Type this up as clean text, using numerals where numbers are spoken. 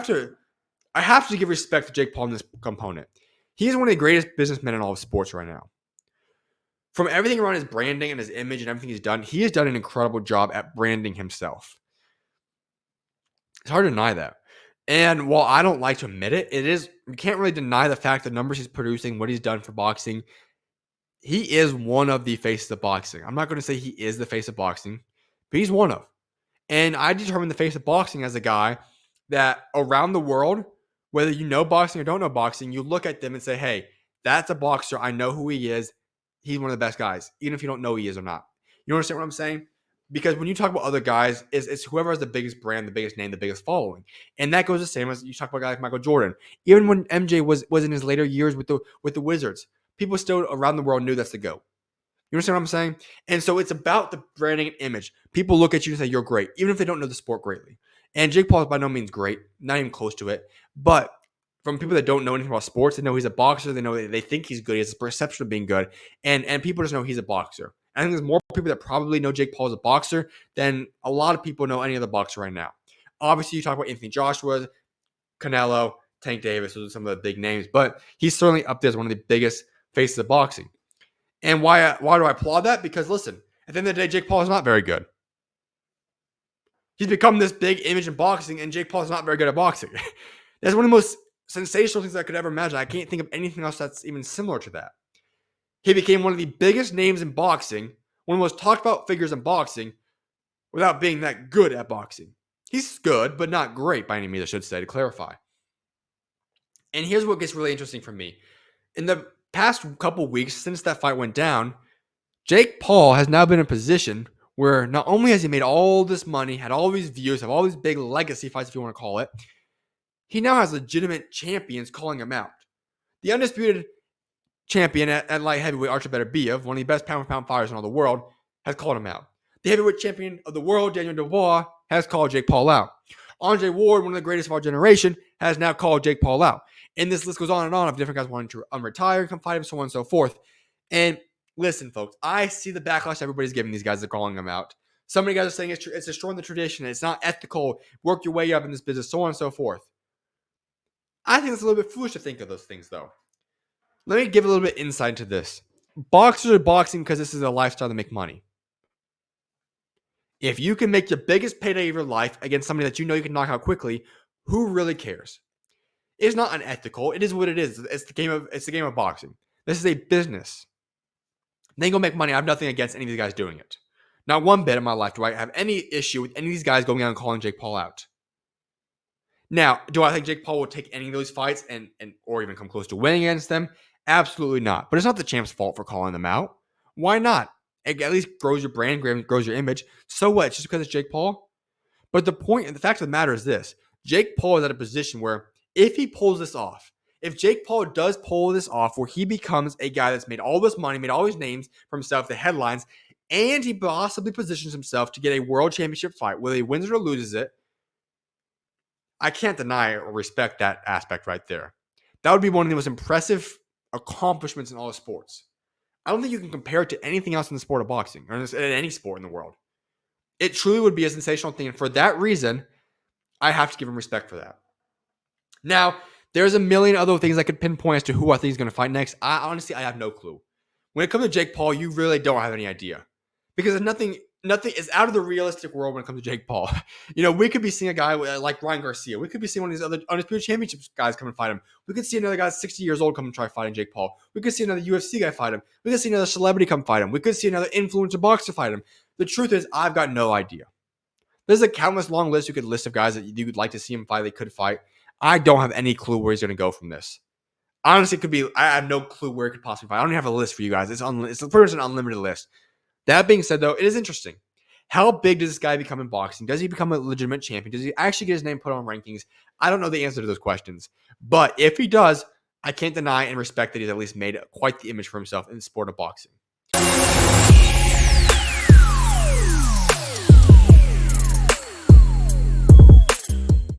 to I have to give respect to Jake Paul in this component. He is one of the greatest businessmen in all of sports right now. From everything around his branding and his image and everything he's done, he has done an incredible job at branding himself. It's hard to deny that. And while I don't like to admit it, you can't really deny the fact the numbers he's producing, what he's done for boxing. He is one of the faces of boxing. I'm not going to say he is the face of boxing, but he's one of. And I determine the face of boxing as a guy that around the world, whether you know boxing or don't know boxing, you look at them and say, hey, that's a boxer. I know who he is. He's one of the best guys, even if you don't know he is or not. You understand what I'm saying? Because when you talk about other guys, it's whoever has the biggest brand, the biggest name, the biggest following. And that goes the same as you talk about a guy like Michael Jordan. Even when MJ was in his later years with the Wizards, people still around the world knew that's the GOAT. You understand what I'm saying? And so it's about the branding and image. People look at you and say, you're great, even if they don't know the sport greatly. And Jake Paul is by no means great, not even close to it. But from people that don't know anything about sports, they know he's a boxer. They know they think he's good. He has a perception of being good. And people just know he's a boxer. I think there's more people that probably know Jake Paul as a boxer than a lot of people know any other boxer right now. Obviously, you talk about Anthony Joshua, Canelo, Tank Davis. Those are some of the big names. But he's certainly up there as one of the biggest faces of boxing. And why do I applaud that? Because listen, at the end of the day, Jake Paul is not very good. He's become this big image in boxing, and Jake Paul is not very good at boxing. That's one of the most sensational things I could ever imagine. I can't think of anything else that's even similar to that. He became one of the biggest names in boxing, one of the most talked about figures in boxing, without being that good at boxing. He's good, but not great by any means, I should say, to clarify. And here's what gets really interesting for me. In the past couple weeks since that fight went down, Jake Paul has now been in a position where not only has he made all this money, had all these views, have all these big legacy fights, if you want to call it, he now has legitimate champions calling him out. The undisputed champion at light heavyweight, Archie Beterbiev, one of the best pound-for-pound fighters in all the world, has called him out. The heavyweight champion of the world, Daniel Dubois, has called Jake Paul out. Andre Ward, one of the greatest of our generation, has now called Jake Paul out. And this list goes on and on of different guys wanting to retire, come fight him, so on and so forth. And listen, folks, I see the backlash everybody's giving these guys that are calling them out. So many guys are saying it's destroying the tradition, it's not ethical, work your way up in this business, so on and so forth. I think it's a little bit foolish to think of those things, though. Let me give a little bit insight into this. Boxers are boxing because this is a lifestyle to make money. If you can make the biggest payday of your life against somebody that you know you can knock out quickly, who really cares? It's not unethical. It is what it is. It's the game of boxing. This is a business. They go make money. I have nothing against any of these guys doing it. Not one bit in my life do I have any issue with any of these guys going out and calling Jake Paul out. Now, do I think Jake Paul will take any of those fights and or even come close to winning against them? Absolutely not. But it's not the champ's fault for calling them out. Why not? It at least grows your brand, grows your image. So what? It's just because it's Jake Paul? But the point and the fact of the matter is this. Jake Paul is at a position where if he pulls this off, if Jake Paul does pull this off where he becomes a guy that's made all this money, made all these names for himself, the headlines, and he possibly positions himself to get a world championship fight, whether he wins it or loses it, I can't deny or respect that aspect right there. That would be one of the most impressive accomplishments in all of sports. I don't think you can compare it to anything else in the sport of boxing or in any sport in the world. It truly would be a sensational thing. And for that reason, I have to give him respect for that. Now, there's a million other things I could pinpoint as to who I think is going to fight next. I have no clue. When it comes to Jake Paul, you really don't have any idea. Because nothing is out of the realistic world when it comes to Jake Paul. You know, we could be seeing a guy like Ryan Garcia. We could be seeing one of these other undisputed championship guys come and fight him. We could see another guy 60 years old come and try fighting Jake Paul. We could see another UFC guy fight him. We could see another celebrity come fight him. We could see another influencer boxer fight him. The truth is, I've got no idea. There's a countless long list you could list of guys that you would like to see him fight, they could fight. I don't have any clue where he's going to go from this. Honestly, it could be, I have no clue where he could possibly fight. I don't even have a list for you guys. It's pretty much an unlimited list. That being said, though, it is interesting. How big does this guy become in boxing? Does he become a legitimate champion? Does he actually get his name put on rankings? I don't know the answer to those questions. But if he does, I can't deny and respect that he's at least made quite the image for himself in the sport of boxing.